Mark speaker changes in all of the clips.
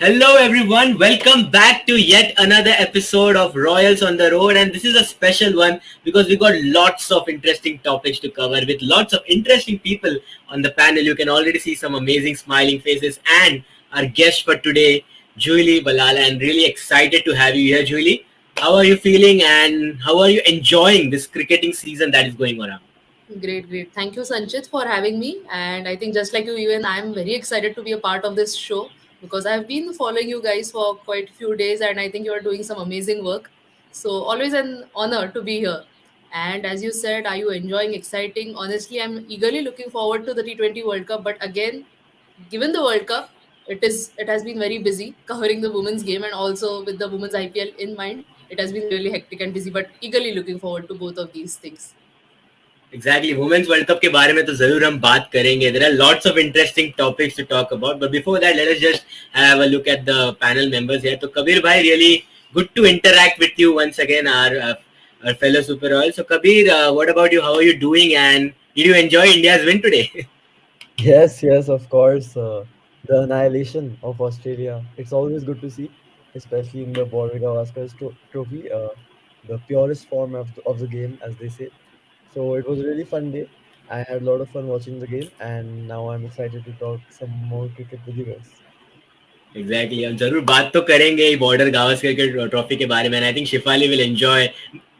Speaker 1: Hello, everyone. Welcome back to yet another episode of Royals on the Road. And this is a special one because we got lots of interesting topics to cover with lots of interesting people on the panel. You can already see some amazing smiling faces. And our guest for today, Julie Balala. And really excited to have you here, Julie. How are you feeling and how are you enjoying this cricketing season that is going around?
Speaker 2: Great, great. Thank you, Sanchit, for having me. And I think just like you, even I'm very excited to be a part of this show because I've been following you guys for quite a few days and I think you are doing some amazing work. So always an honor to be here. And as you said, are you enjoying exciting? Honestly, I'm eagerly looking forward to the T20 World Cup. But again, given the World Cup, it has been very busy covering the women's game and also with the women's IPL in mind. It has been really hectic and busy, but eagerly looking forward to both of these things.
Speaker 1: Exactly, Women's World Cup के बारे में तो जरूर हम बात करेंगे. There are lots of interesting topics to talk about, but before that, let us just have a look at the panel members here. तो कबीर भाई, really good to interact with you once again, our fellow Super Royal. So Kabir, what about you? How are you doing? And did you enjoy India's win today?
Speaker 3: Yes, yes, of course. The annihilation of Australia. It's always good to see, especially in the Border Gavaskar Trophy, the purest form of the game, as they say. So it was a really fun day. I had a lot of fun watching the game, and now I'm excited to talk some more cricket with you guys.
Speaker 1: Exactly. हम जरूर बात तो करेंगे border Gavaskar के trophy के बारे में. I think Shafali will enjoy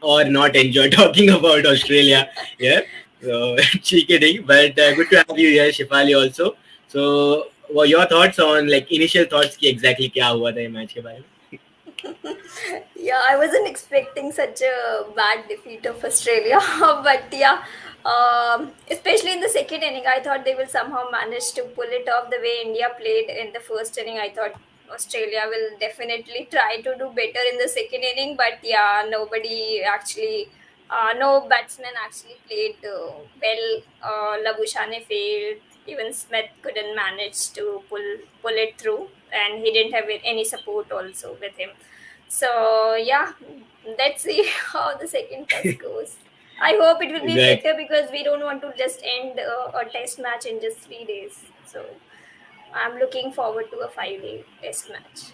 Speaker 1: or not enjoy talking about Australia. Yeah. So ठीक है ठीक. But good to have you here, Shifali also. So what your thoughts on like initial thoughts कि exactly क्या हुआ था ये मैच के बारे में?
Speaker 4: Yeah, I wasn't expecting such a bad defeat of Australia, but yeah, especially in the second inning, I thought they will somehow manage to pull it off the way India played in the first inning. I thought Australia will definitely try to do better in the second inning, but yeah, no batsman actually played well. Labuschagne failed. Even Smith couldn't manage to pull it through, and he didn't have any support also with him. So yeah, let's see how the second test goes. I hope it will be
Speaker 1: Exactly.
Speaker 4: better because we don't want to just end a test match in just 3 days. So I'm looking forward to a 5 day test match.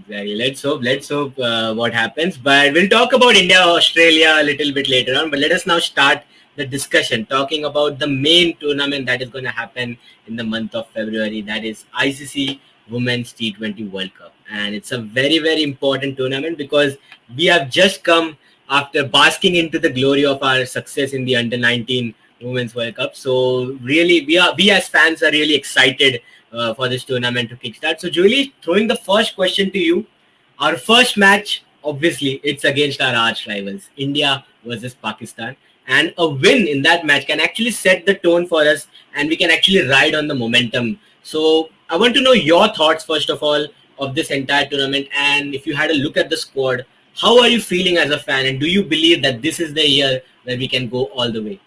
Speaker 1: Exactly. Let's hope what happens. But we'll talk about India, Australia a little bit later on. But let us now start the discussion talking about the main tournament that is going to happen in the month of February. That is ICC Women's T20 World Cup, and it's a very very important tournament because we have just come after basking into the glory of our success in the Under 19 Women's World Cup. So really, we as fans are really excited for this tournament to kickstart. So, Julie, throwing the first question to you. Our first match, obviously, it's against our arch rivals, India versus Pakistan. And a win in that match can actually set the tone for us and we can actually ride on the momentum. So, I want to know your thoughts, first of all, of this entire tournament. And if you had a look at the squad, how are you feeling as a fan? And do you believe that this is the year where we can go all the way?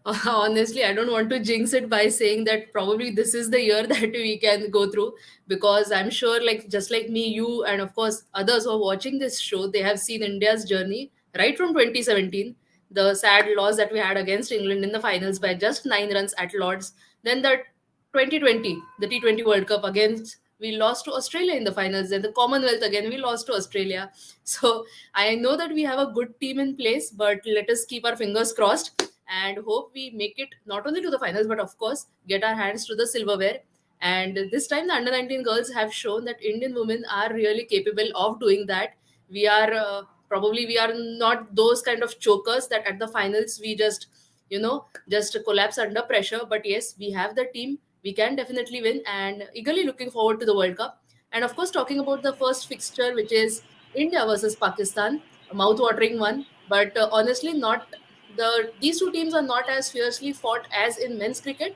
Speaker 2: Honestly, I don't want to jinx it by saying that probably this is the year that we can go through because I'm sure, like, just like me, you, and of course, others who are watching this show, they have seen India's journey right from 2017, the sad loss that we had against England in the finals by just 9 runs at Lords. Then the 2020, the T20 World Cup against. We lost to Australia in the finals. Then the Commonwealth again, we lost to Australia. So I know that we have a good team in place, but let us keep our fingers crossed and hope we make it not only to the finals but of course get our hands to the silverware. And this time the under 19 girls have shown that Indian women are really capable of doing that. We are probably we are not those kind of chokers that at the finals we just just collapse under pressure, but yes, we have the team, we can definitely win and eagerly looking forward to the World Cup. And of course, talking about the first fixture, which is India versus Pakistan, a mouth-watering one, but honestly, not these two teams are not as fiercely fought as in men's cricket.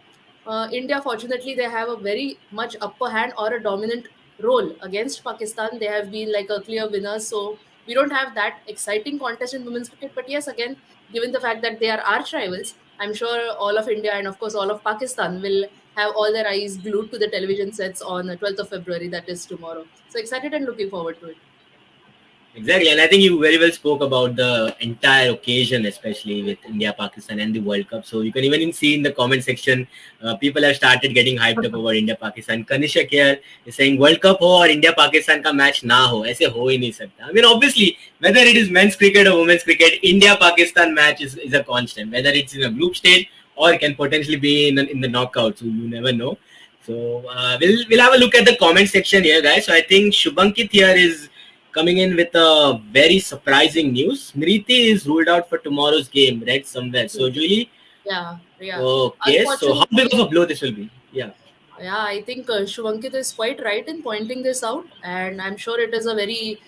Speaker 2: India, fortunately, they have a very much upper hand or a dominant role against Pakistan. They have been like a clear winner, so we don't have that exciting contest in women's cricket. But yes, again, given the fact that they are arch rivals, I'm sure all of India and of course all of Pakistan will have all their eyes glued to the television sets on the 12th of February, that is tomorrow. So excited and looking forward to it.
Speaker 1: Exactly, and I think you very well spoke about the entire occasion, especially with India, Pakistan, and the World Cup. So you can even see in the comment section, people have started getting hyped up about India, Pakistan. Kanishak here is saying World Cup हो और India Pakistan का match ना हो, ऐसे हो ही नहीं सकता. I mean, obviously, whether it is men's cricket or women's cricket, India Pakistan match is a constant. Whether it's in a group stage or it can potentially be in the knockout, so you never know. So we'll have a look at the comment section here, guys. So I think Shubhankit here is coming in with a very surprising news. Smriti is ruled out for tomorrow's game, read somewhere. So, Julie,
Speaker 2: Yeah, yeah.
Speaker 1: okay, so how big of
Speaker 2: Unfortunately,
Speaker 1: a blow this will be? Yeah,
Speaker 2: yeah, I think Shubhankit is quite right in pointing this out, and I'm sure it is a very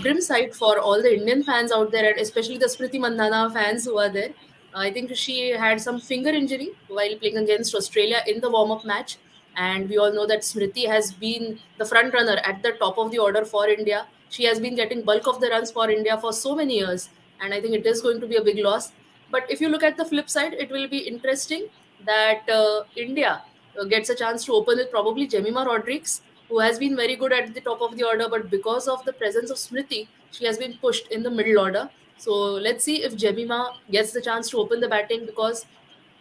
Speaker 2: grim sight for all the Indian fans out there, and especially the Smriti Mandhana fans who are there. I think she had some finger injury while playing against Australia in the warm-up match, and we all know that Smriti has been the front runner at the top of the order for India. She has been getting bulk of the runs for India for so many years, and I think it is going to be a big loss. But if you look at the flip side, it will be interesting that India gets a chance to open with probably Jemima Rodriguez, who has been very good at the top of the order, but because of the presence of Smriti, she has been pushed in the middle order. So let's see if Jemima gets the chance to open the batting, because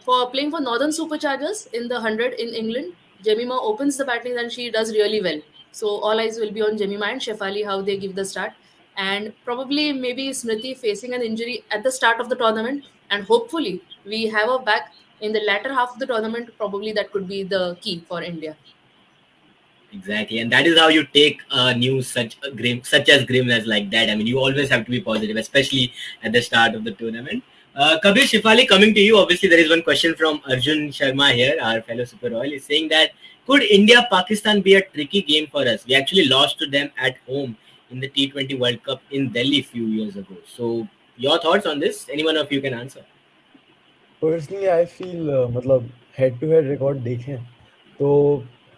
Speaker 2: for playing for Northern Superchargers in the 100 in England, Jemima opens the batting and she does really well. So all eyes will be on Jemima and Shefali, how they give the start. And probably maybe Smriti facing an injury at the start of the tournament. And hopefully we have her back in the latter half of the tournament. Probably that could be the key for India.
Speaker 1: exactly, and that is how you take news such as grim as like that. I mean, you always have to be positive, especially at the start of the tournament. Kabir Shifali, coming to you. Obviously, there is one question from Arjun Sharma here, our fellow Super Royal, is saying that could India Pakistan be a tricky game for us? We actually lost to them at home in the T20 World Cup in Delhi a few years ago. So, your thoughts on this? Anyone of you can answer.
Speaker 3: Personally I feel मतलब head to head record देखें तो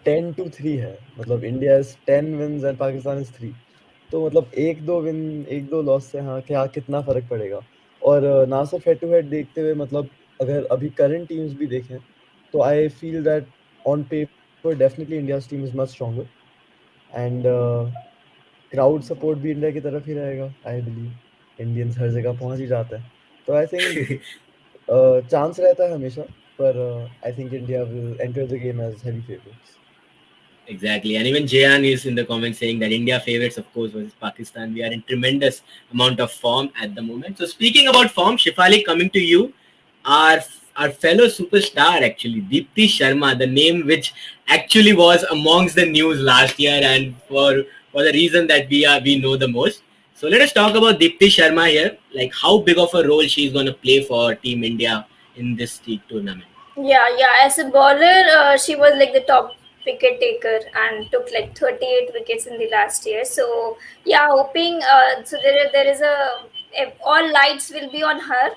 Speaker 3: 10-3 है. मतलब India is 10 wins and Pakistan is 3. तो मतलब एक दो win एक दो लॉस से हाँ क्या कितना फर्क पड़ेगा. और ना सिर्फ हेड टू हेड देखते हुए मतलब अगर अभी करंट टीम्स भी देखें तो I feel that on paper definitely India's team is much stronger and crowd support भी इंडिया की तरफ ही रहेगा. आई बिलीव इंडियंस हर जगह पहुंच ही जाते हैं. तो आई थिंक चांस रहता है हमेशा, पर I think India will enter the game as heavy favourites.
Speaker 1: Exactly. And even Jayan is in the comments saying that India favorites, of course, versus Pakistan. We are in tremendous amount of form at the moment. So speaking about form, Shifali, coming to you, our our fellow superstar actually, Deepti Sharma, the name which actually was amongst the news last year and for the reason that we know the most. So let us talk about Deepti Sharma here, like how big of a role she's going to play for Team India in this tournament.
Speaker 4: Yeah, yeah. As a bowler, she was like the top wicket taker and took like 38 wickets in the last year. So yeah, hoping so there is all lights will be on her,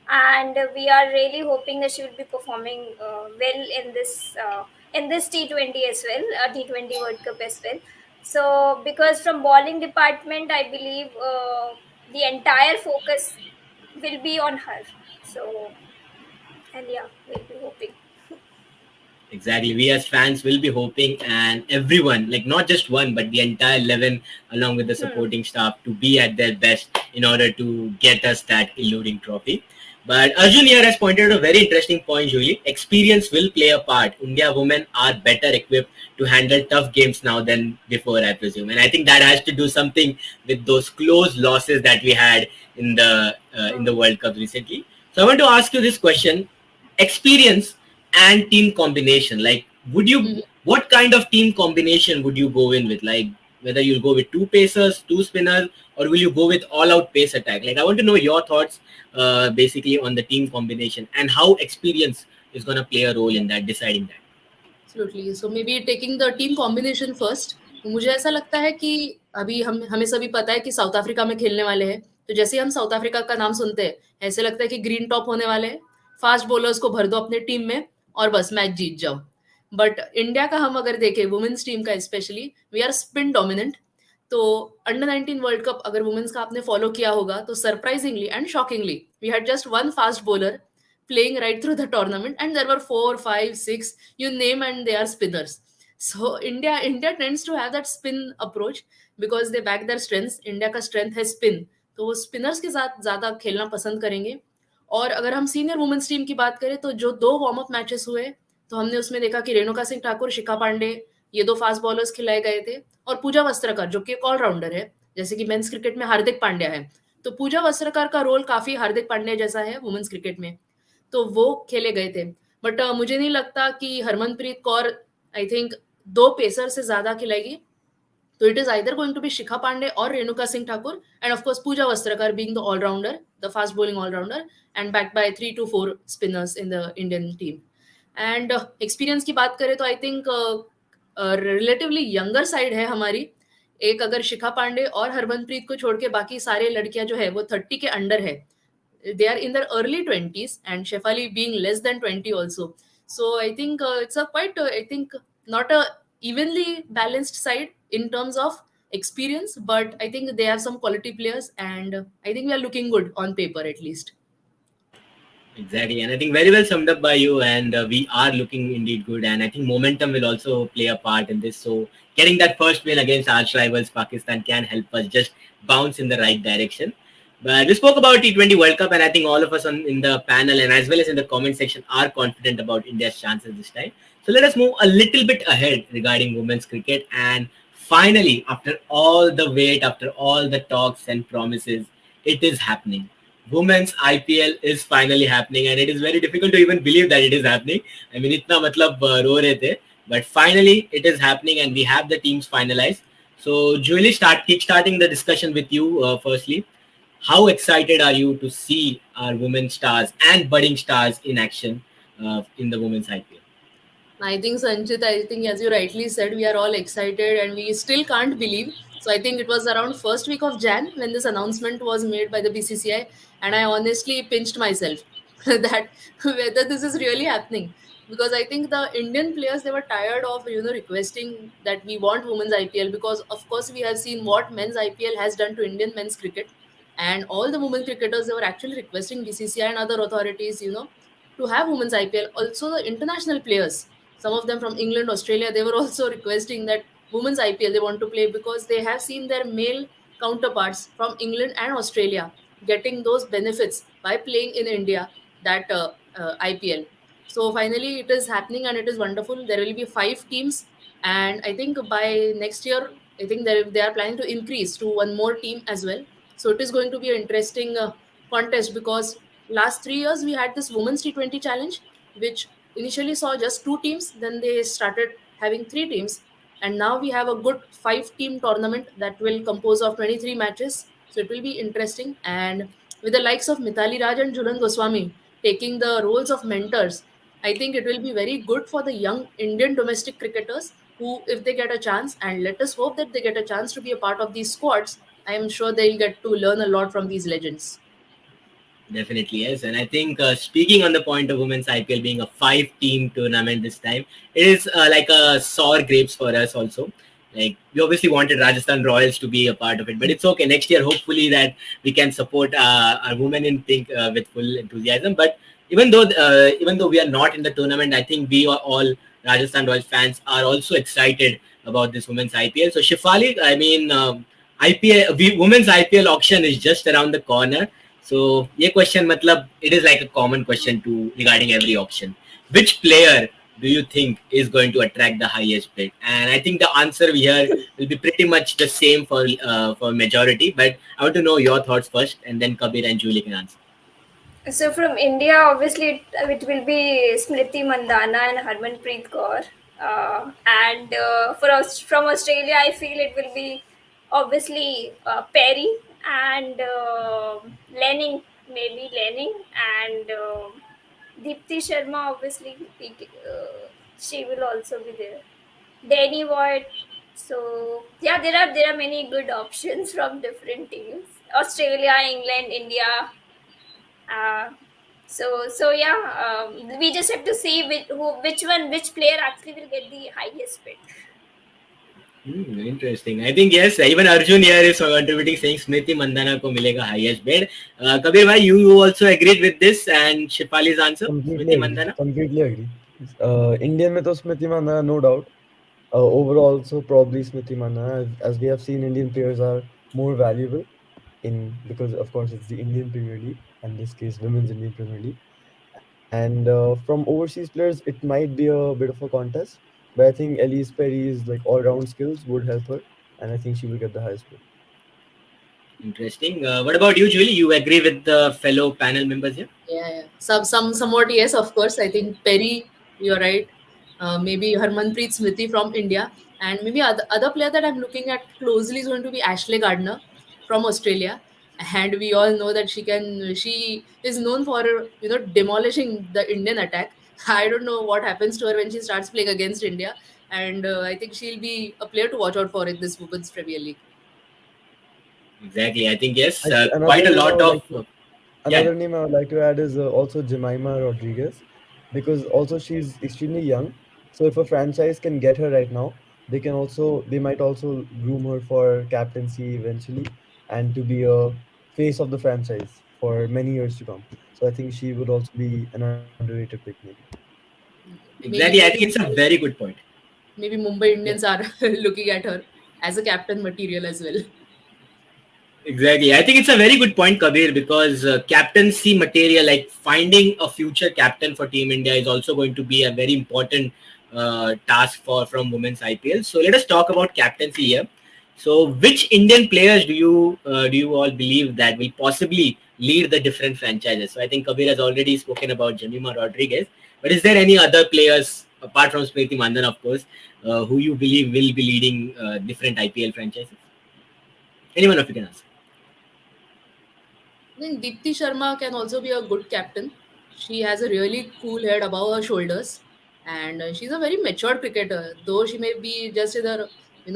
Speaker 4: and we are really hoping that she will be performing well in this T20 as well, T20 World Cup as well. So because from bowling department, I believe the entire focus will be on her. So and yeah, we'll be hoping.
Speaker 1: Exactly. We as fans will be hoping, and everyone, like not just one, but the entire 11, along with the
Speaker 4: Hmm.
Speaker 1: supporting staff, to be at their best in order to get us that eluding trophy. But Arjun here has pointed out a very interesting point, Julie. Experience will play a part. India women are better equipped to handle tough games now than before, I presume. And I think that has to do something with those close losses that we had in the World Cup recently. So I want to ask you this question: experience and team combination, like would you
Speaker 2: Mhm.
Speaker 1: what kind of team combination would you go in with, like whether you'll go with two pacers, two spinners, or will you go with all out pace attack? Like I want to know your thoughts basically on the team combination and how experience is going to play a role in that, deciding that.
Speaker 2: Absolutely. So may be taking the team combination first. मुझे ऐसा लगता है कि अभी हम हमें सभी पता है कि साउथ अफ्रीका में खेलने वाले हैं. तो जैसे ही हम साउथ अफ्रीका का नाम सुनते हैं, ऐसे लगता है कि ग्रीन टॉप होने वाले हैं. फास्ट बॉलर्स को भर दो अपने टीम में और बस मैच जीत जाओ. बट इंडिया का हम अगर देखें, वुमेन्स टीम का specially, we are spin dominant. तो अंडर 19 वर्ल्ड कप अगर वुमेन्स का आपने फॉलो किया होगा, तो surprisingly and shockingly we had just one fast bowler playing right through the tournament, and there were 4, 5, 6, you name, and they are spinners. So India tends to have that spin approach because they back their strengths. India का strength है spin, तो वो spinners के साथ ज्यादा खेलना पसंद करेंगे. और अगर हम सीनियर वुमेन्स टीम की बात करें तो जो 2 वार्म अप मैचेस हुए तो हमने उसमें देखा कि रेणुका सिंह ठाकुर, शिखा पांडे, ये 2 फास्ट बॉलर्स खिलाए गए थे. और पूजा वस्त्रकर जो कि एक ऑलराउंडर है, जैसे कि मेंस क्रिकेट में हार्दिक पांड्या है, तो पूजा वस्त्रकर का रोल काफी हार्दिक पांड्या जैसा है वुमेन्स क्रिकेट में, तो वो खेले गए थे. बट मुझे नहीं लगता कि Harmanpreet Kaur, I think, 2 pacer से ज्यादा खिलाएगी. तो it is either going to be Shikha Pandey or Renuka Singh Thakur, and of course Pooja Vastrakar being the allrounder, the fast bowling allrounder, and back by 3 to 4 spinners in the Indian team. And experience की बात करें तो I think relatively younger side है हमारी. एक अगर शिखा पांडे और हरमनप्रीत को छोड़ के बाकी सारे लड़कियां जो है वो 30 के अंडर है. They are in their early 20s, and Shefali being less than 20 also. So I think it's a quite, I think, not a evenly balanced side in terms of experience, but I think they have some quality players, and I think we are looking good on paper at least.
Speaker 1: Exactly, and I think very well summed up by you. And we are looking indeed good, and I think momentum will also play a part in this. So getting that first win against arch rivals Pakistan can help us just bounce in the right direction. But we spoke about T20 World Cup, and I think all of us in the panel and as well as in the comment section are confident about India's chances this time. So let us move a little bit ahead regarding women's cricket. And finally, after all the wait, after all the talks and promises, it is happening. Women's IPL is finally happening, and it is very difficult to even believe that it is happening. I mean, itna matlab ro rahe the, but finally it is happening, and we have the teams finalized. So, Julie, kickstarting the discussion with you. Firstly, how excited are you to see our women stars and budding stars in action in the women's IPL?
Speaker 2: I think Sanchit, I think as you rightly said, we are all excited and we still can't believe. So I think it was around first week of Jan when this announcement was made by the BCCI, and I honestly pinched myself that whether this is really happening, because I think the Indian players, they were tired of requesting that we want women's IPL, because of course we have seen what men's IPL has done to Indian men's cricket, and all the women cricketers, they were actually requesting BCCI and other authorities to have women's IPL. Also the international players, some of them from England, Australia, they were also requesting that women's IPL they want to play, because they have seen their male counterparts from England and Australia getting those benefits by playing in India, that IPL. So finally, it is happening and it is wonderful. There will be 5 teams, and I think by next year, I think they are planning to increase to one more team as well. So it is going to be an interesting contest, because last 3 years we had this women's T20 challenge, which initially saw just 2 teams, then they started having 3 teams, and now we have a good 5 team tournament that will compose of 23 matches. So it will be interesting, and with the likes of Mithali Raj and Julan Goswami taking the roles of mentors, I think it will be very good for the young Indian domestic cricketers who, if they get a chance, and let us hope that they get a chance to be a part of these squads, I am sure they'll get to learn a lot from these legends.
Speaker 1: Definitely, yes. And I think speaking on the point of women's IPL being a 5 team tournament this time, it is like a sour grapes for us also. Like, we obviously wanted Rajasthan Royals to be a part of it, but it's okay. Next year, hopefully, that we can support our women in pink with full enthusiasm. But even though we are not in the tournament, I think we are all Rajasthan Royals fans are also excited about this women's IPL. So Shifali, I mean, women's IPL auction is just around the corner. So, ये question मतलब it is like a common question to regarding every auction. Which player do you think is going to attract the highest bid? And I think the answer here will be pretty much the same for majority. But I want to know your thoughts first, and then Kabir and Julie can answer.
Speaker 4: So from India, obviously, it will be Smriti Mandhana and Harmanpreet Kaur. And from Australia, I feel it will be obviously Perry and Lenning, maybe Lenning, and Deepthi Sharma, obviously, she will also be there. Danny Ward. So yeah, there are many good options from different teams. Australia, England, India. So yeah, we just have to see which player actually will get the highest bid.
Speaker 1: Interesting. I think yes, even Arjun here is contributing, saying Smriti Mandhana ko milega highest bid. Kabir bhai, you also agreed with this, and Shifali's answer, Smriti Mandhana.
Speaker 3: Completely agree. Indian में तो स्मृति मानना no doubt. Overall, so probably Smriti Manna, as we have seen, Indian players are more valuable in because of course it's the Indian Premier League, and in this case, Women's Indian Premier League. And from overseas players, it might be a bit of a contest, but I think Elise Perry's like all-round skills would help her, and I think she will get the highest vote.
Speaker 1: Interesting. What about you, Julie? You agree with the fellow panel members here?
Speaker 2: Yeah, yeah. Somewhat yes, of course. I think Perry, you're right. Maybe Harmanpreet Smriti from India, and maybe other player that I'm looking at closely is going to be Ashley Gardner from Australia. And we all know that she is known for demolishing the Indian attack. I don't know what happens to her when she starts playing against India, and I think she'll be a player to watch out for in this Women's Premier League.
Speaker 1: Exactly. I think yes.
Speaker 3: I think
Speaker 1: Quite
Speaker 3: another
Speaker 1: a
Speaker 3: name I
Speaker 1: lot
Speaker 3: would
Speaker 1: of
Speaker 3: like to
Speaker 1: yeah.
Speaker 3: Another name I would like to add is also Jemima Rodriguez, because also she's extremely young. So if a franchise can get her right now, they might also groom her for captaincy eventually, and to be a face of the franchise for many years to come. So I think she would also be an underrated pick maybe.
Speaker 2: Maybe
Speaker 1: Exactly. I think it's a very good point.
Speaker 2: Mumbai
Speaker 1: Yeah.
Speaker 2: Indians are looking at her as a captain material as well.
Speaker 1: Exactly. I think it's a very good point, Kabir, because captaincy material, like finding a future captain for Team India, is also going to be a very important task for from women's IPL. So let us talk about captaincy here. So, which Indian players do you all believe that will possibly lead the different franchises? So, I think Kabir has already spoken about Jemima Rodriguez, but is there any other players apart from Smriti Mandan, of course, who you believe will be leading different IPL franchises? Anyone of you can answer.
Speaker 2: I think Deepti Sharma can also be a good captain. She has a really cool head above her shoulders, and she's a very mature cricketer. Though she may be just either,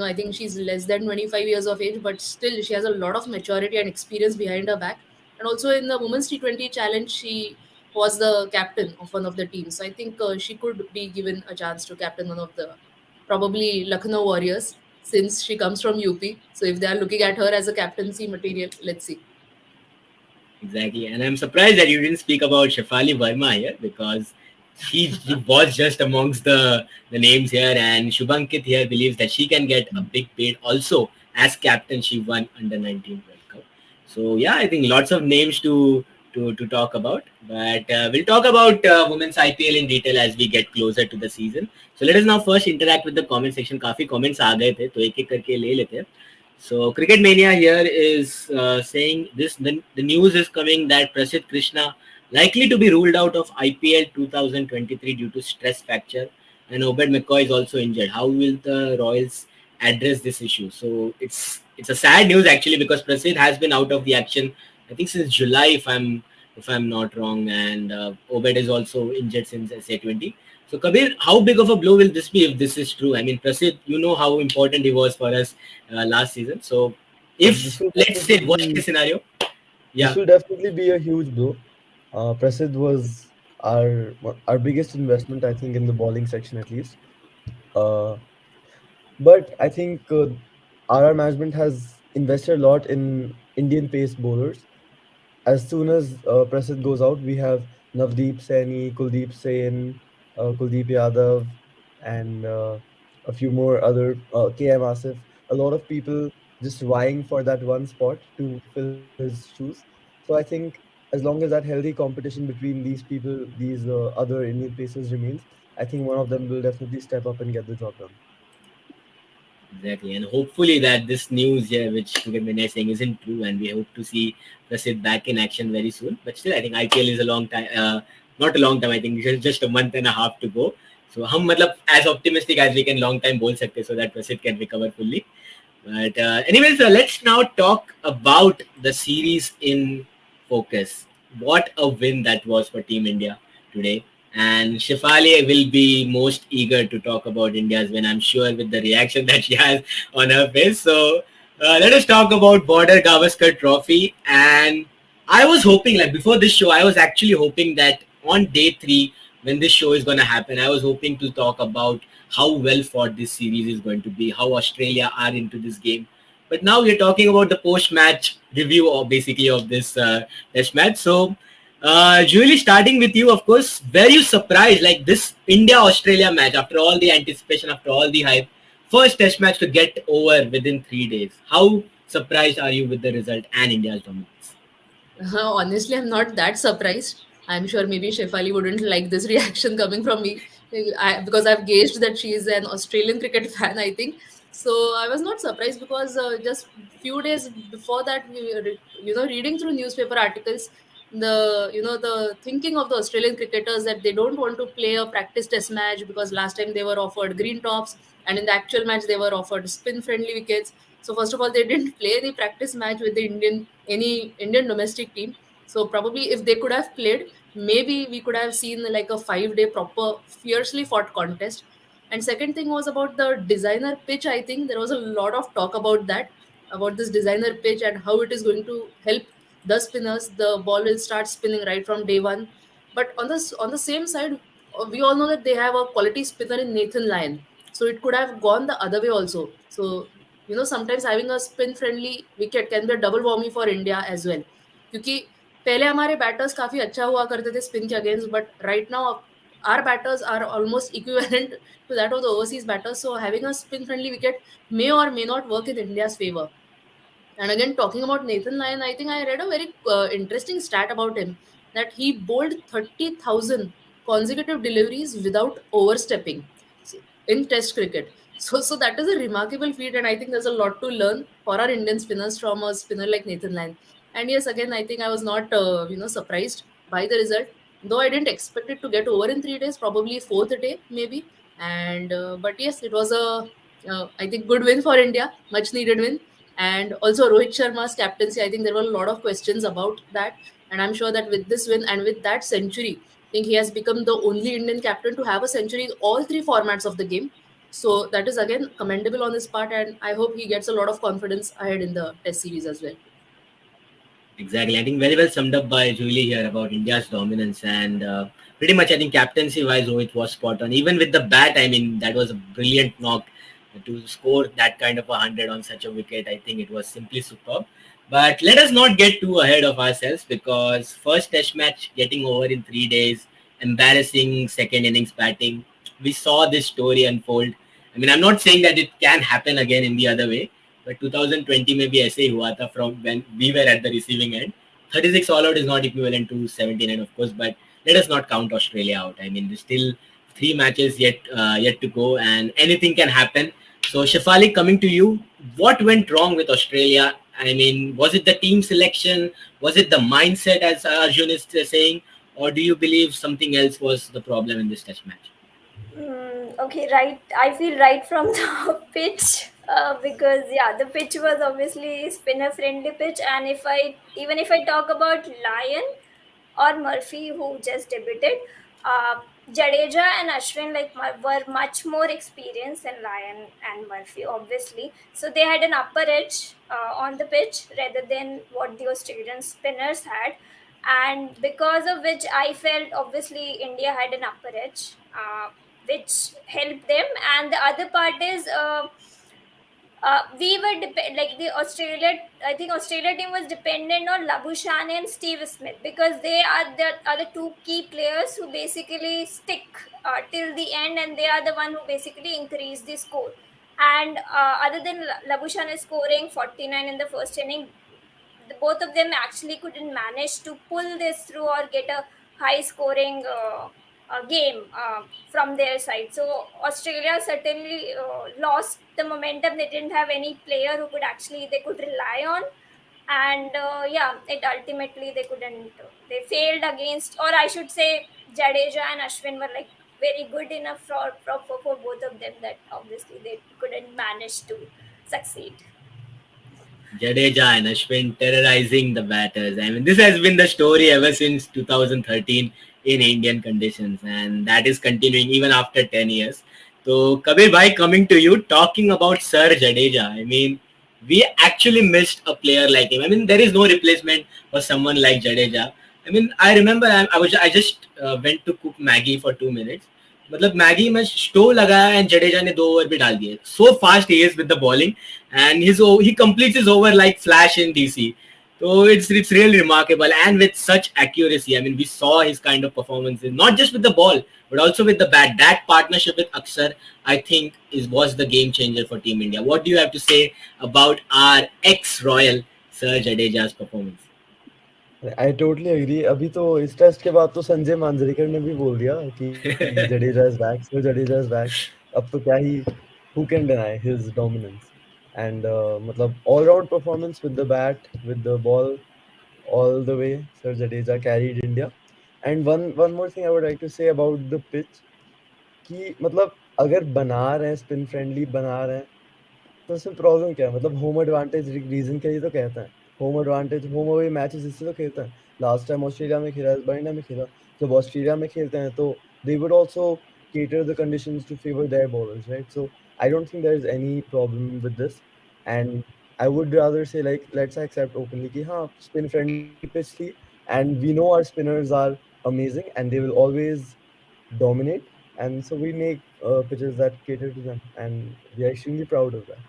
Speaker 2: I think she's less than 25 years of age, but still she has a lot of maturity and experience behind her back. And also in the Women's T20 Challenge, she was the captain of one of the teams. So I think she could be given a chance to captain one of the probably Lucknow Warriors since she comes from UP. So if they are looking at her as a captaincy material, let's see.
Speaker 1: Exactly, and I'm surprised that you didn't speak about Shefali Verma here because she was just amongst the names here, and Shubhankit here believes that she can get a big bid also as captain. She won under 19 World Cup, so yeah, I think lots of names to talk about, but we'll talk about women's IPL in detail as we get closer to the season. So let us now first interact with the comment section. काफी comments आ गए थे, तो एक एक करके ले लेते हैं. So Cricket Mania here is saying this the news is coming that Prasidh Krishna likely to be ruled out of IPL 2023 due to stress fracture, and Obed McCoy is also injured. How will the Royals address this issue? So it's a sad news actually because Prasidh has been out of the action I think since July if I'm not wrong, and Obed is also injured since SA20. So Kabir, how big of a blow will this be if this is true? I mean, Prasidh, you know how important he was for us last season. So,
Speaker 3: This
Speaker 1: if
Speaker 3: will
Speaker 1: let's say
Speaker 3: definitely
Speaker 1: worst
Speaker 3: be
Speaker 1: case scenario,
Speaker 3: this
Speaker 1: yeah,
Speaker 3: will definitely be a huge blow. Prasid was our biggest investment, I think, in the bowling section at least. Uh, but I think RR management has invested a lot in Indian pace bowlers. As soon as Prasid goes out, we have Navdeep Saini, Kuldeep Sen, Kuldeep Yadav, and a few more other KM Asif. A lot of people just vying for that one spot to fill his shoes. So I think as long as that healthy competition between these people, these other Indian pacers remains, I think one of them will definitely step up and get the job done.
Speaker 1: exactly. And hopefully that this news here, which Sugarman is saying, isn't true, and we hope to see Prasid back in action very soon. But still, I think IPL is a long time, not a long time. I think just a month and a half to go. So, हम मतलब as optimistic as we can long time बोल सकते so that Prasid can recover fully. But anyways, let's now talk about the series in focus. What a win that was for Team India today. And Shefali will be most eager to talk about India's win, I'm sure, with the reaction that she has on her face. So let us talk about Border Gavaskar Trophy. And I was hoping, like before this show, I was actually hoping that on day three, when this show is going to happen, I was hoping to talk about how well fought this series is going to be, how Australia are into this game. But now we're talking about the post-match review, of basically of this test match. So, Julie, starting with you, of course, were you surprised like this India-Australia match after all the anticipation, after all the hype? First Test match to get over within 3 days. How surprised are you with the result and India's dominance?
Speaker 2: Honestly, I'm not that surprised. I'm sure maybe Shefali wouldn't like this reaction coming from me because I've gauged that she is an Australian cricket fan, I think. So I was not surprised because just few days before that, reading through newspaper articles, the thinking of the Australian cricketers that they don't want to play a practice test match because last time they were offered green tops and in the actual match they were offered spin friendly wickets. So first of all, they didn't play any practice match with the any Indian domestic team. So probably if they could have played, maybe we could have seen like a 5 day proper fiercely fought contest. And second thing was about the designer pitch. I think there was a lot of talk about that, about this designer pitch and how it is going to help the spinners. The ball will start spinning right from day one. But on the same side, we all know that they have a quality spinner in Nathan Lyon. So it could have gone the other way also. So sometimes having a spin friendly wicket can be a double whammy for India as well, क्योंकि पहले हमारे batters काफी अच्छा हुआ करते थे spin के against, but right now our batters are almost equivalent to that of the overseas batters, so having a spin friendly wicket may or may not work in India's favor. And again, talking about Nathan Lyon, I think I read a very interesting stat about him, that he bowled 30,000 consecutive deliveries without overstepping in Test cricket. So that is a remarkable feat, and I think there's a lot to learn for our Indian spinners from a spinner like Nathan Lyon. And yes, again, I think I was not surprised by the result, though I didn't expect it to get over in 3 days, probably fourth day maybe. And but yes, it was a I think good win for India, much needed win. And also Rohit Sharma's captaincy, I think there were a lot of questions about that. And I'm sure that with this win and with that century, I think he has become the only Indian captain to have a century in all three formats of the game. So that is again commendable on his part, and I hope he gets a lot of confidence ahead in the Test series as well.
Speaker 1: Exactly. I think very well summed up by Julie here about India's dominance. And pretty much, I think captaincy wise, Rohit was spot on. Even with the bat, I mean, that was a brilliant knock to score that kind of 100 on such a wicket. I think it was simply superb. But let us not get too ahead of ourselves, because first Test match getting over in 3 days, embarrassing second innings batting. We saw this story unfold. I mean, I'm not saying that it can happen again in the other way, but 2020 में भी ऐसे ही हुआ था from when we were at the receiving end. 36 all out is not equivalent to 79, of course, but let us not count Australia out. I mean, there's still 3 matches yet to go, and anything can happen. So, Shefali, coming to you, what went wrong with Australia? I mean, was it the team selection? Was it the mindset, as Arjun is saying? Or do you believe something else was the problem in this test match?
Speaker 4: Okay, right. I feel right from the pitch, because yeah, the pitch was obviously spinner friendly pitch, and if I talk about Lion or Murphy, who just debuted, uh, Jadeja and Ashwin were much more experienced than Lion and Murphy, obviously. So they had an upper edge on the pitch rather than what the Australian spinners had, and because of which I felt obviously India had an upper edge, which helped them. And the other part is, we were like the Australia. I think Australia team was dependent on Labuschagne and Steve Smith, because they are the two key players who basically stick till the end, and they are the one who basically increase the score. And other than Labuschagne scoring 49 in the first inning, both of them actually couldn't manage to pull this through or get a high scoring game from their side. So Australia certainly lost the momentum. They didn't have any player who they could rely on. And yeah, it ultimately they couldn't, they failed against, or I should say Jadeja and Ashwin were like very good enough for both of them, that obviously they couldn't manage to succeed.
Speaker 1: Jadeja and Ashwin terrorizing the batters. I mean, this has been the story ever since 2013 in Indian conditions, and that is continuing even after 10 years. So, Kabir bhai, coming to you, talking about Sir Jadeja. I mean, we actually missed a player like him. I mean, there is no replacement for someone like Jadeja. I mean, I remember I just went to cook Maggie for 2 minutes. मतलब Maggi में stove लगाया and Jadeja ने 2 over भी डाल दिए. So fast he is with the bowling, and he completes his over like flash in DC. So it's really remarkable, and with such accuracy. I mean, we saw his kind of performances, not just with the ball, but also with the bat. That partnership with Aksar, I think, is was the game changer for Team India. What do you have to say about our ex-Royal Sir Jadeja's performance?
Speaker 3: I totally agree. अभी तो इस test के बाद तो संजय मांजरेकर ने भी बोल दिया कि Jadeja is back, so Jadeja is back. अब तो क्या ही, who can deny his dominance. And मतलब all round performance with the bat, with the ball, all the way. Sir Jadeja carried India. And one more thing I would like to say about the pitch कि मतलब अगर बना रहे हैं spin friendly बना रहे हैं तो उसमें प्रॉब्लम क्या है? मतलब होम एडवांटेज रीजन के लिए तो कहते हैं। Home advantage, home away matches इससे तो खेलते हैं। लास्ट टाइम ऑस्ट्रेलिया में खेला, इस बार इंडिया में खेला। जब ऑस्ट्रेलिया में खेलते हैं तो they would also cater the conditions to favor their bowlers, right? So I don't think there is any problem with this. And I would rather say like let's accept openly कि हाँ spin friendly pitch थी, and we know our spinners are amazing and they will always dominate, and so we make pitches that cater to them, and we are extremely proud of that.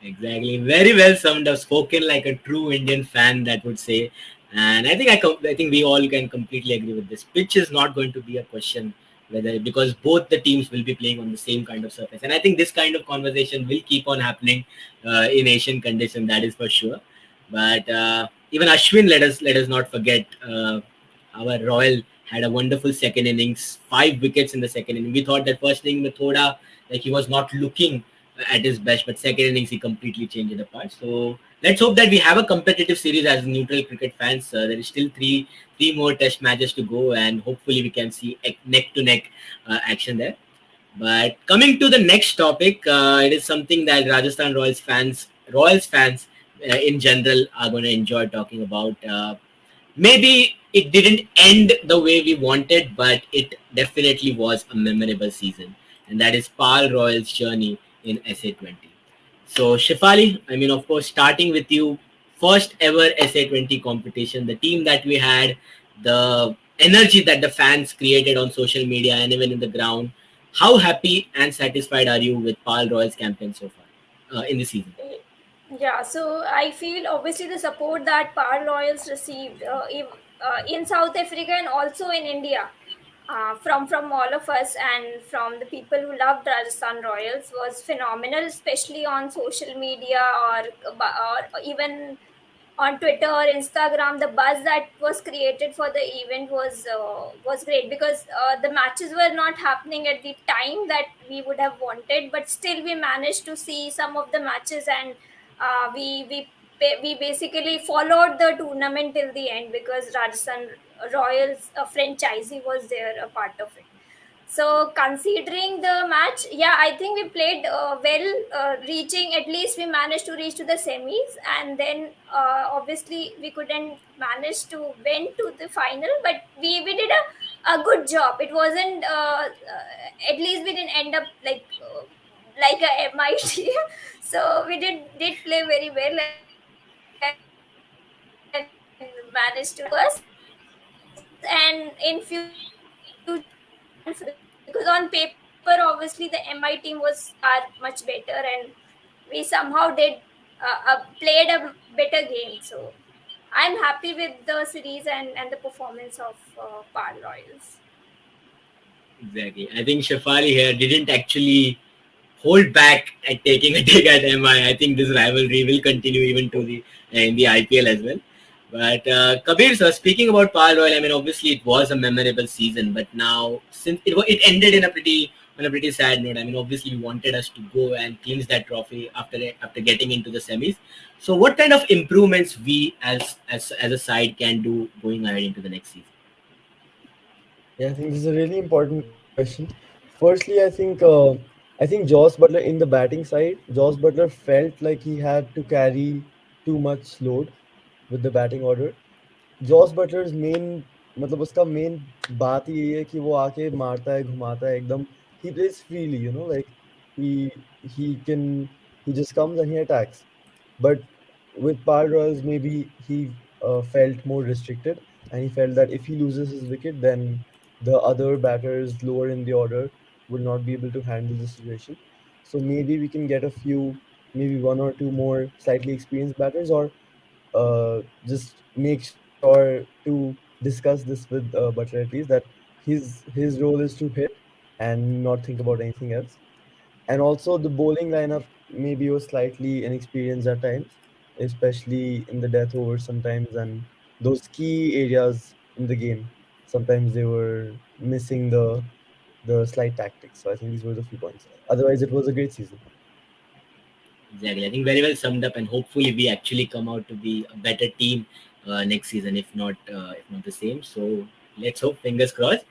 Speaker 1: Exactly. Very well summed up. Spoken like a true Indian fan, that would say. And I think I think we all can completely agree with this. Pitch is not going to be a question whether because both the teams will be playing on the same kind of surface. And I think this kind of conversation will keep on happening in Asian condition. That is for sure. But even Ashwin, let us not forget our Royal had a wonderful second innings, 5 wickets in the second inning. We thought that first inning with Thoda, like he was not looking at his best, but second innings he completely changed it apart. So let's hope that we have a competitive series as neutral cricket fans. There is still three more test matches to go, and hopefully we can see neck to neck action there. But coming to the next topic, it is something that Rajasthan Royals fans in general are going to enjoy talking about. Maybe it didn't end the way we wanted, but it definitely was a memorable season. And that is Paarl Royals' journey in SA20. So, Shifali, I mean, of course, starting with you, first ever SA20 competition, the team that we had, the energy that the fans created on social media and even in the ground. How happy and satisfied are you with Paarl Royals' campaign so far in the season?
Speaker 4: Yeah, so I feel obviously the support that Paarl Royals received in South Africa and also in India from all of us and from the people who loved Rajasthan Royals was phenomenal, especially on social media or even on Twitter or Instagram. The buzz that was created for the event was great because the matches were not happening at the time that we would have wanted, but still we managed to see some of the matches, and we basically followed the tournament till the end because Rajasthan Royals franchisee was there a part of it. So considering the match, yeah, I think we played well, reaching at least we managed to reach to the semis, and then obviously we couldn't manage to win to the final, but we did a good job. It wasn't at least we didn't end up like a MI team. So we did play very well and managed to and in future hopefully we can plan for the same because on paper obviously the MI team was far much better, and we somehow did played a better game. So I'm happy with the series and the performance of Paarl Royals.
Speaker 1: Exactly. I think Shafali here didn't actually hold back at taking a dig at MI. I think this rivalry will continue even to the in the IPL as well. But Kabir, sir, speaking about Paarl Royal, I mean, obviously it was a memorable season, but now since it ended in a pretty sad note. I mean, obviously we wanted us to go and clinch that trophy after getting into the semis. So, what kind of improvements we as a side can do going ahead into the next season?
Speaker 3: Yeah, I think this is a really important question. Firstly, I think Joss Butler in the batting side, Joss Butler felt like he had to carry too much load with the batting order. Jos Buttler's main मतलब उसका main बात ही यही है कि वो आके मारता है, घुमाता है एकदम। He plays freely, you know, like he can he just comes and he attacks. But with Paarl Royals, maybe he felt more restricted, and he felt that if he loses his wicket, then the other batters lower in the order will not be able to handle the situation. So maybe we can get a few, maybe one or two more slightly experienced batters, or just make sure to discuss this with Butler at least, that his role is to hit and not think about anything else. And also the bowling lineup maybe was slightly inexperienced at times, especially in the death overs sometimes, and those key areas in the game. Sometimes they were missing the slight tactics. So I think these were the few points. Otherwise, it was a great season.
Speaker 1: Exactly. I think very well summed up, and hopefully we actually come out to be a better team next season, if not the same. So let's hope. Fingers crossed.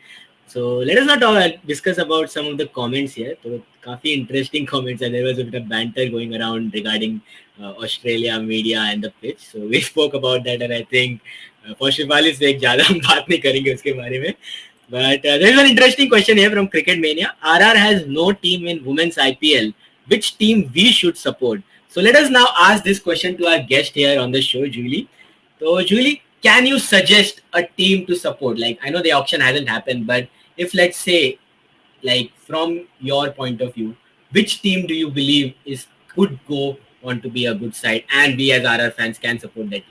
Speaker 1: So let us not discuss about some of the comments here. So काफी interesting comments, and there was a bit of banter going around regarding Australia media and the pitch. So we spoke about that, and I think for Shivali's sake, ज़्यादा हम बात नहीं करेंगे उसके बारे में. But there's an interesting question here from Cricket Mania. RR has no team in women's IPL. Which team we should support? So let us now ask this question to our guest here on the show, Julie. So Julie, can you suggest a team to support? Like, I know the auction hasn't happened, but if let's say, like from your point of view, which team do you believe is could go on to be a good side, and we as RR fans can support that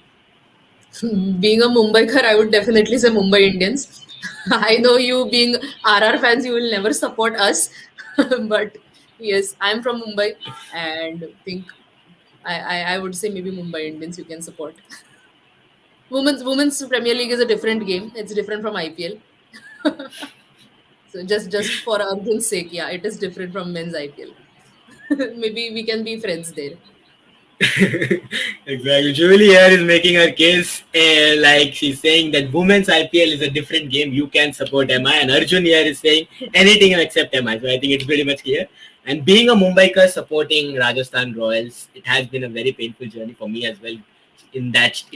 Speaker 1: team?
Speaker 2: Being a Mumbaikar, I would definitely say Mumbai Indians. I know you being RR fans, you will never support us. But yes, I'm from Mumbai and think I would say maybe Mumbai Indians you can support. Women's Premier League is a different game. It's different from IPL. So just for Arjun's sake, yeah, it is different from men's IPL. Maybe we can be friends there.
Speaker 1: Exactly. Julie here is making her case, like she's saying that women's IPL is a different game. You can support MI, and Arjun here is saying anything except MI. So I think it's pretty much clear. And being a Mumbaiker supporting Rajasthan Royals, it has been a very painful journey for me as well. In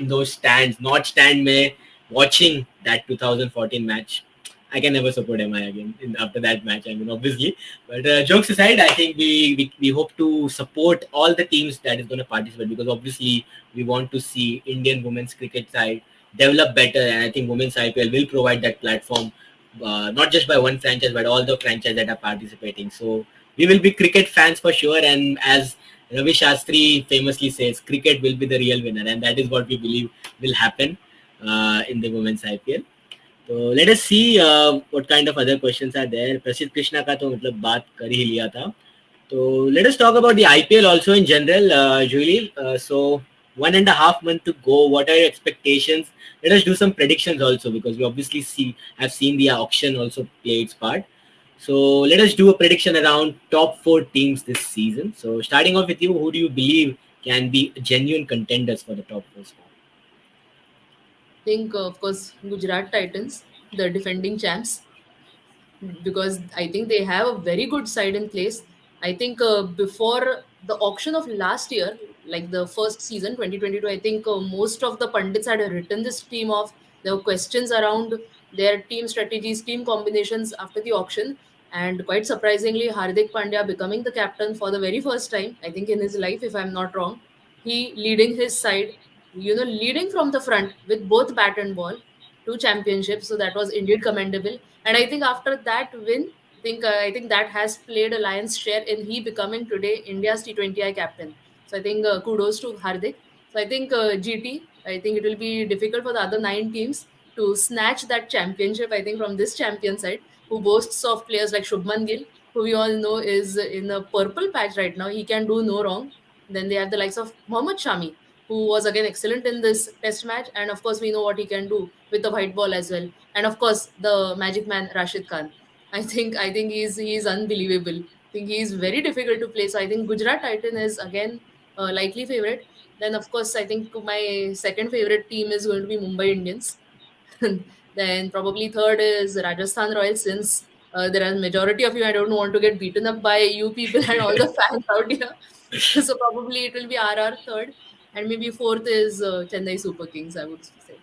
Speaker 1: those stands, not stand me watching that 2014 match. I can never support MI again after that match. I mean, obviously, but jokes aside, I think we hope to support all the teams that is going to participate, because obviously we want to see Indian women's cricket side develop better, and I think women's IPL will provide that platform, not just by one franchise but all the franchises that are participating. So we will be cricket fans for sure, and as Ravi Shastri famously says, cricket will be the real winner, and that is what we believe will happen in the women's IPL. तो let us see what kind of other questions are there. Prasidh Krishna का तो मतलब बात कर ही लिया था. तो let us talk about the IPL also in general, Julie. So 1.5 months to go. What are your expectations? Let us do some predictions also, because we obviously have seen the auction also play its part. So let us do a prediction around top 4 teams this season. So starting off with you, who do you believe can be genuine contenders for the top 4 spot?
Speaker 2: Think of course Gujarat Titans, the defending champs, because I think they have a very good side in place. I think before the auction of last year, like the first season 2022, I think most of the pundits had written this team off. There were questions around their team strategies, team combinations after the auction, and quite surprisingly, Hardik Pandya becoming the captain for the very first time, I think in his life, if I'm not wrong, he leading his side, leading from the front with both bat and ball to championships. So that was indeed commendable. And I think after that win, I think that has played a lion's share in he becoming today India's T20I captain. So I think kudos to Hardik. So I think GT. I think it will be difficult for the other 9 teams to snatch that championship. I think from this champion side, who boasts of players like Shubman Gill, who we all know is in a purple patch right now. He can do no wrong. Then they have the likes of Mohammad Shami, who was again excellent in this test match, and of course we know what he can do with the white ball as well. And of course the magic man Rashid Khan. I think he's unbelievable. I think he's very difficult to play. So I think Gujarat Titan is again a likely favorite. Then of course I think my second favorite team is going to be Mumbai Indians. Then probably third is Rajasthan Royals, since there are majority of you. I don't want to get beaten up by you people and all the fans out here. So probably it will be RR third, and maybe fourth is Chennai Super Kings, I would say.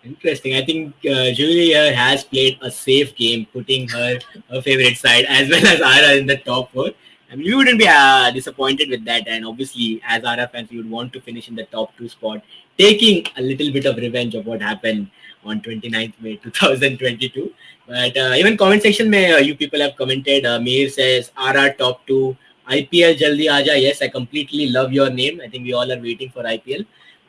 Speaker 1: Interesting. I think Julia has played a safe game, putting her favorite side as well as Ara in the top 4. I mean, we wouldn't be disappointed with that. And obviously, as Ara fans, we would want to finish in the top 2 spot, taking a little bit of revenge of what happened on 29th May 2022. But even comment section, you people have commented. Mir says, RR top 2. IPL Jaldi Aja. Yes, I completely love your name. I think we all are waiting for IPL.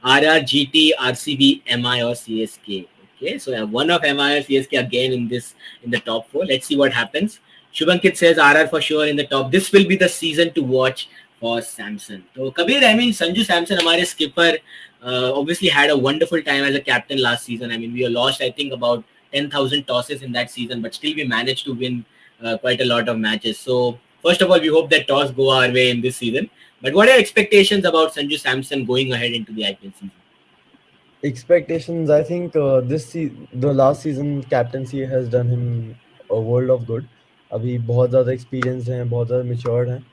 Speaker 1: RR, GT, RCB, MI, or CSK. Okay, so I have one of MI or CSK again in the top four. Let's see what happens. Shubhankit says RR for sure in the top. This will be the season to watch for Samson. So Kabir, I mean Sanju Samson, हमारे skipper, obviously had a wonderful time as a captain last season. I mean we lost I think about 10,000 tosses in that season, but still we managed to win quite a lot of matches. So first of all, we hope that toss go our way in this season. But what are expectations about Sanju Samson going ahead into the IPL season?
Speaker 3: Expectations, I think the last season captaincy has done him a world of good. अभी बहुत ज़्यादा experienced हैं, बहुत ज़्यादा matured हैं,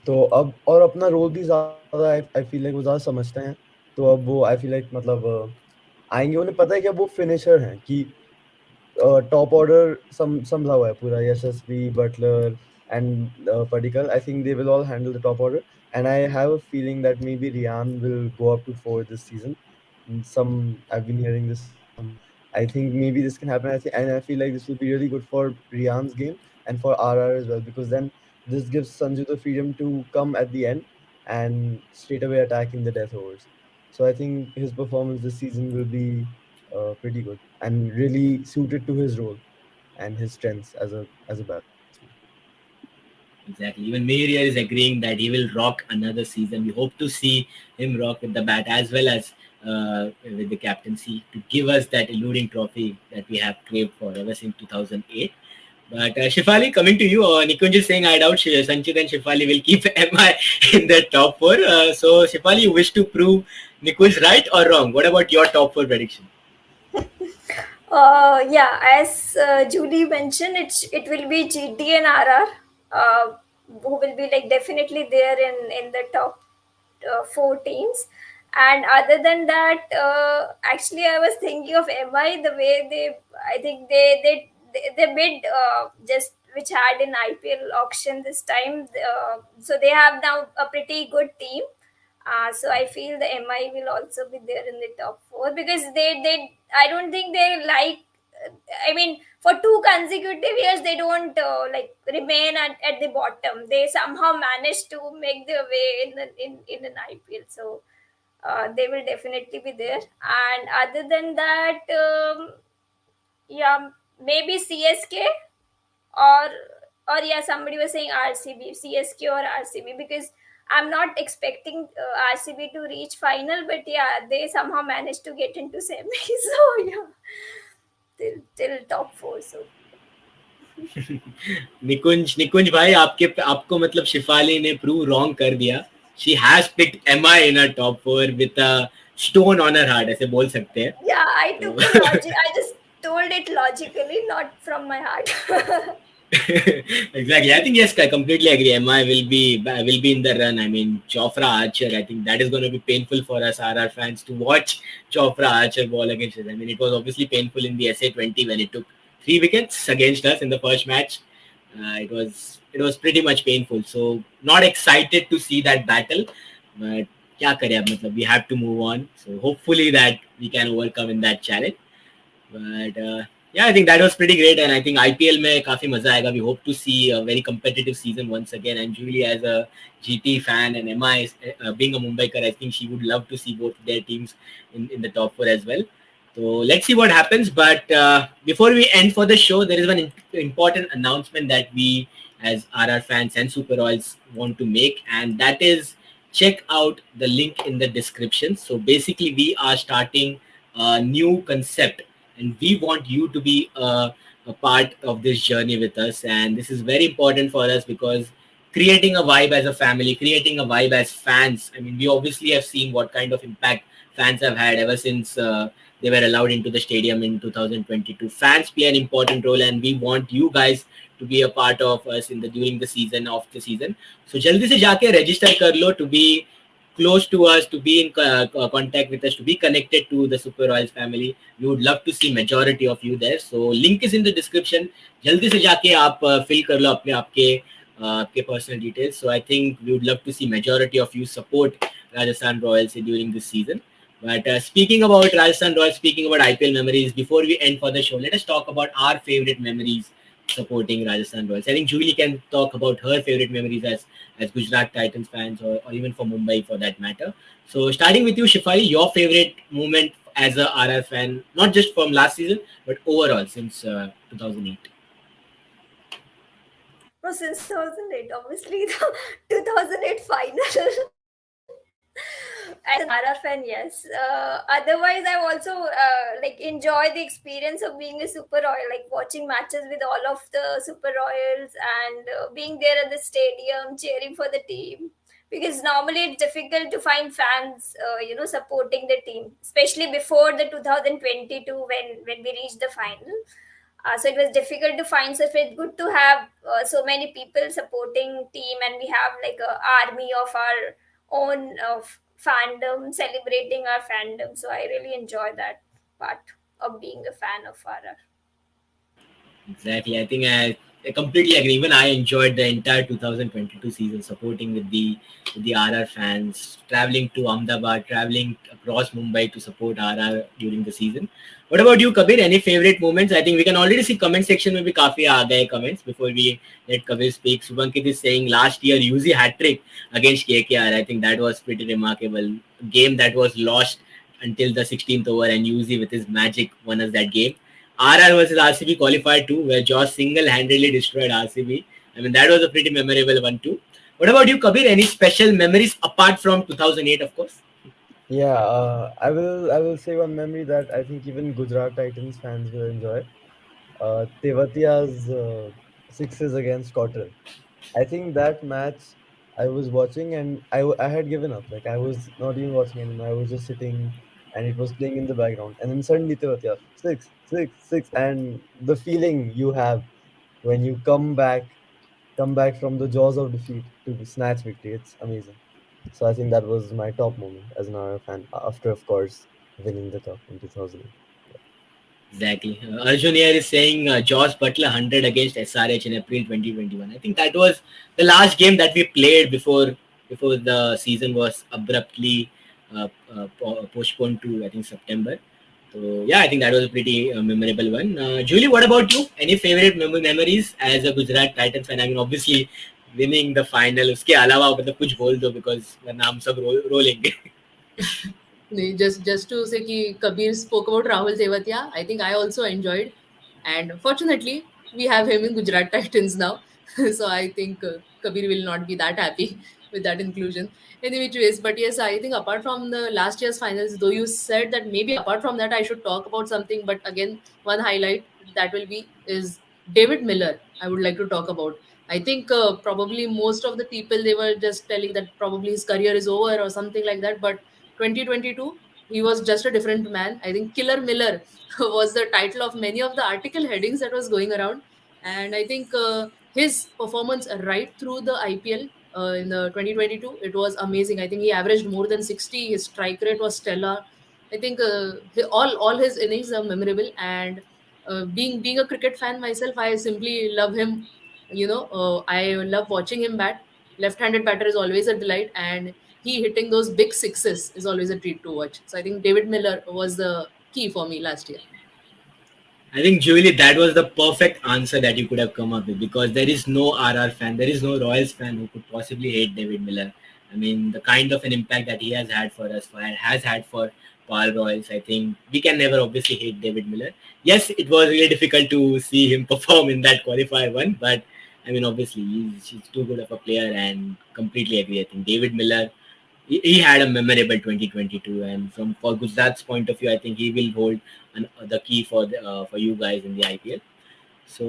Speaker 3: तो अब और अपना रोल भी ज़्यादा I feel like वो ज़्यादा समझते हैं, तो अब वो I feel like मतलब आएंगे, उन्हें पता है कि अब वो finisher हैं, कि top order समझा हुआ है पूरा, यशस्वी, Butler and Padikkal. I think they will all handle the top order, and I have a feeling that maybe Rian will go up to 4 this season. Some I've been hearing this from some. I think maybe this can happen. I feel like this will be really good for Rian's game and for RR as well, because then this gives Sanju the freedom to come at the end and straight away attack in the death overs. So I think his performance this season will be pretty good and really suited to his role and his strengths as a batsman.
Speaker 1: Exactly. Even Meir here is agreeing that he will rock another season. We hope to see him rock with the bat as well as with the captaincy to give us that eluding trophy that we have craved for ever since 2008. But Shifali, coming to you, Nikunj is saying I doubt Sanchit and Shifali will keep MI in the top four. So Shifali, you wish to prove Nikunj right or wrong? What about your top four prediction?
Speaker 4: Yeah, as Julie mentioned, it will be GT and RR, who will be like definitely there in the top four teams. And other than that, actually, I was thinking of MI the way I think they bid just which had an IPL auction this time. So they have now a pretty good team. So I feel the MI will also be there in the top four, because they I don't think they like. I mean, for two consecutive years, they don't like remain at the bottom. They somehow manage to make their way in an IPL. So they will definitely be there. And other than that, yeah, maybe CSK, or yeah, somebody was saying RCB, CSK or RCB, because I'm not expecting RCB to reach final, but yeah, they somehow managed to get into semi. So yeah, till top four. So
Speaker 1: निकुंज भाई आपको मतलब शिफाली ने prove wrong कर दिया. She has picked MI in her top four with a stone on her heart, ऐसे बोल सकते हैं.
Speaker 4: yeah, I took a logic. I just told it logically, not from my heart.
Speaker 1: Exactly. I think yes, I completely agree. MI will be in the run. I mean, Chopra Archer. I think that is going to be painful for us RR fans to watch Chopra Archer ball against us. I mean, it was obviously painful in the SA20 when it took 3 wickets against us in the first match. It was pretty much painful. So not excited to see that battle, but क्या करें अब, मतलब we have to move on. So hopefully that we can overcome in that challenge. But yeah, I think that was pretty great, and I think IPL में काफी मजा आएगा. We hope to see a very competitive season once again. And Julie, as a GT fan, and MI being a Mumbaiker, I think she would love to see both their teams in the top four as well. So let's see what happens. But before we end for the show, there is one important announcement that we, as RR fans and Super Royals, want to make, and that is check out the link in the description. So basically, we are starting a new concept, and we want you to be a part of this journey with us. And this is very important for us because creating a vibe as a family, creating a vibe as fans. I mean, we obviously have seen what kind of impact fans have had ever since they were allowed into the stadium in 2022. Fans play an important role, and we want you guys to be a part of us in the during the season of the season. So जल्दी से जाके register कर लो to be close to us, to be in contact with us, to be connected to the Super Royals family. We would love to see majority of you there. So link is in the description. जल्दी से जाके आप fill कर लो अपने आपके personal details. So I think we would love to see majority of you support Rajasthan Royals during this season. But speaking about Rajasthan Royals, speaking about IPL memories, before we end for the show, let us talk about our favorite memories supporting Rajasthan Royals. I think Julie can talk about her favorite memories as Gujarat Titans fans, or even for Mumbai for that matter. So starting with you, Shifali, your favorite moment as a RR fan, not just from last season but overall since 2008.
Speaker 4: No, since 2008, obviously the 2008 final. As an RR fan, yes. Otherwise, I've also like enjoy the experience of being a Super Royal, like watching matches with all of the Super Royals and being there at the stadium cheering for the team. Because normally it's difficult to find fans, supporting the team, especially before the 2022 when we reached the final. So it was difficult to find. So it's good to have so many people supporting team, and we have like a army of our own of fandom celebrating our fandom. So I really enjoy that part of being a fan of RR.
Speaker 1: Exactly. I think I completely agree. Even I enjoyed the entire 2022 season supporting with the RR fans, traveling to Ahmedabad, traveling across Mumbai to support RR during the season. What about you, Kabir? Any favorite moments? I think we can already see comment section में भी काफी आ गए comments before we let Kabir speak. Subankit is saying last year UZ hat trick against KKR. I think that was pretty remarkable. Game that was lost until the 16th over, and UZ with his magic won us that game. RR versus RCB qualified too, where Josh single-handedly destroyed RCB. I mean, that was a pretty memorable one too. What about you, Kabir? Any special memories apart from 2008, of course?
Speaker 3: Yeah, I will say one memory that I think even Gujarat Titans fans will enjoy. Tevatia's sixes against Cottrell. I think that match I was watching, and I had given up. Like, I was not even watching anymore. I was just sitting and it was playing in the background. And then suddenly Tevatia, six, six, six. And the feeling you have when you come back from the jaws of defeat to snatch victory, it's amazing. So I think that was my top moment as an RF fan after, of course, winning the cup in 2008.
Speaker 1: Exactly. Arjun here is saying Josh Butler 100 against SRH in April 2021. I think that was the last game that we played before the season was abruptly postponed to, I think, September. So yeah, I think that was a pretty memorable one. Julie, what about you? Any favorite memories as a Gujarat Titans fan? I mean, obviously winning the final. उसके अलावा मतलब कुछ बोल दो because वरना हम सब रोलेंगे.
Speaker 2: नहीं, just to say कि Kabir spoke about Rahul Tewatia. I think I also enjoyed, and fortunately we have him in Gujarat Titans now. So I think Kabir will not be that happy with that inclusion. Any which ways, but yes, I think apart from the last year's finals, though you said that maybe apart from that I should talk about something, but again, one highlight that will be is David Miller. I would like to talk about. I think probably most of the people they were just telling that probably his career is over or something like that, but 2022 he was just a different man. I think Killer Miller was the title of many of the article headings that was going around, and I think his performance right through the IPL in the 2022 it was amazing. I think he averaged more than 60. His strike rate was stellar. I think all his innings are memorable, and being a cricket fan myself, I simply love him. I love watching him bat. Left-handed batter is always a delight, and he hitting those big sixes is always a treat to watch. So I think David Miller was the key for me last year.
Speaker 1: I think Julie, that was the perfect answer that you could have come up with because there is no RR fan, there is no Royals fan who could possibly hate David Miller. I mean, the kind of an impact that he has had for us, has had for Paarl Royals, I think we can never obviously hate David Miller. Yes, it was really difficult to see him perform in that qualifier one, but I mean, obviously he's too good of a player, and completely agree. I think David Miller, he had a memorable 2022, and from for Gujarat's point of view, I think he will hold the key for you guys in the IPL. So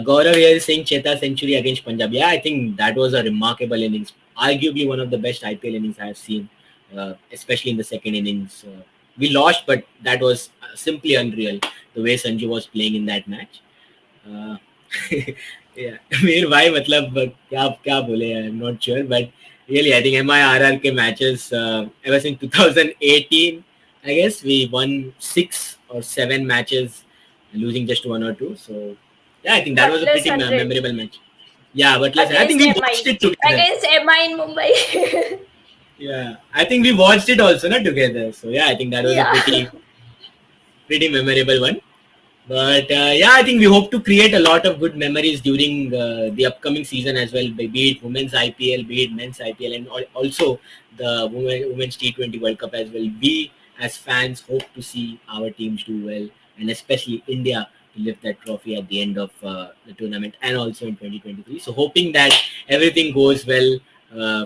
Speaker 1: Gaurav here is saying Cheta century against Punjab. Yeah, I think that was a remarkable innings, arguably one of the best IPL innings I have seen, especially in the second innings. We lost, but that was simply unreal the way Sanju was playing in that match. Uh, yeah, मेरे भाई मतलब क्या क्या बोले, I am not sure but really I think MIRR के matches ever since 2018 I guess we won 6 or 7 matches losing just 1 or 2, so yeah, I think that was a
Speaker 4: Butler's
Speaker 1: pretty
Speaker 4: 100
Speaker 1: memorable match. Yeah, but listen, I
Speaker 4: against
Speaker 1: think we
Speaker 4: MI
Speaker 1: watched it together.
Speaker 4: against MI in Mumbai.
Speaker 1: Yeah, I think we watched it also not together, so yeah, I think that was a
Speaker 4: Yeah.
Speaker 1: pretty memorable one. But yeah, I think we hope to create a lot of good memories during the upcoming season as well, be it women's IPL, be it men's IPL, and also the women's T20 World Cup as well. We as fans hope to see our teams do well, and especially India to lift that trophy at the end of the tournament and also in 2023. So hoping that everything goes well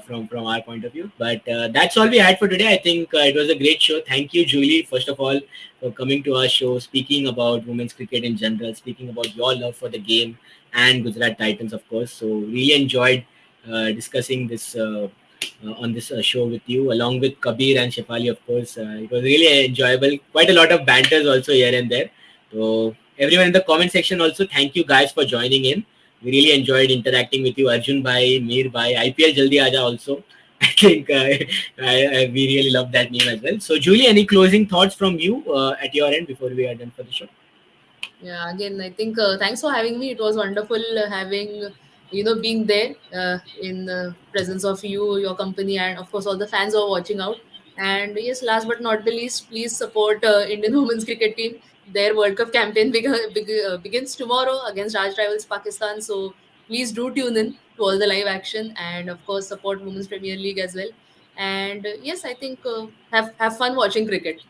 Speaker 1: from our point of view. But that's all we had for today. I think it was a great show. Thank you, Julie, first of all, for coming to our show, speaking about women's cricket in general, speaking about your love for the game and Gujarat Titans, of course. So really enjoyed discussing this on this show with you, along with Kabir and Shefali, of course. It was really enjoyable. Quite a lot of banters also here and there. So everyone in the comment section also, thank you guys for joining in. We really enjoyed interacting with you, Arjun Bhai, Mir Bhai, IPL Jaldi Aja also. I think we really love that name as well. So, Julie, any closing thoughts from you at your end before we are done for the show?
Speaker 2: Yeah, again, I think thanks for having me. It was wonderful having, being there in the presence of you, your company, and of course, all the fans who are watching out. And yes, last but not the least, please support Indian women's cricket team. Their World Cup campaign begins tomorrow against Raj Rivals Pakistan. So please do tune in to all the live action and, of course, support Women's Premier League as well. And yes, I think have fun watching cricket.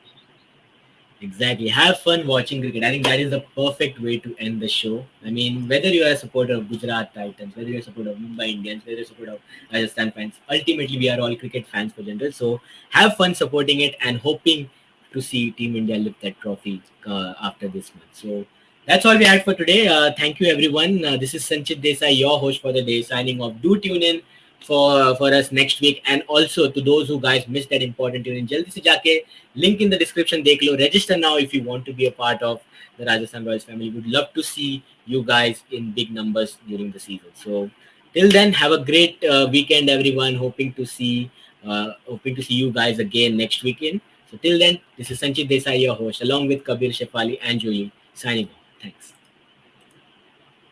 Speaker 1: Exactly. Have fun watching cricket. I think that is the perfect way to end the show. I mean, whether you are a supporter of Gujarat Titans, whether you're a supporter of Mumbai Indians, whether you're a supporter of Rajasthan fans, ultimately we are all cricket fans for general. So have fun supporting it and hoping to see Team India lift that trophy after this month. So that's all we had for today. Thank you, everyone. This is Sanchit Desai, your host for the day, signing off. Do tune in for us next week, and also to those who guys missed that important tune in, jaldi se jaake link in the description dekh lo, register now if you want to be a part of the Rajasthan Royals family. Would love to see you guys in big numbers during the season. So till then, have a great weekend, everyone. Hoping to see you guys again next weekend. So till then, this is Sanchit Desai, your host, along with Kabir Shefali and Julie, signing off. Thanks.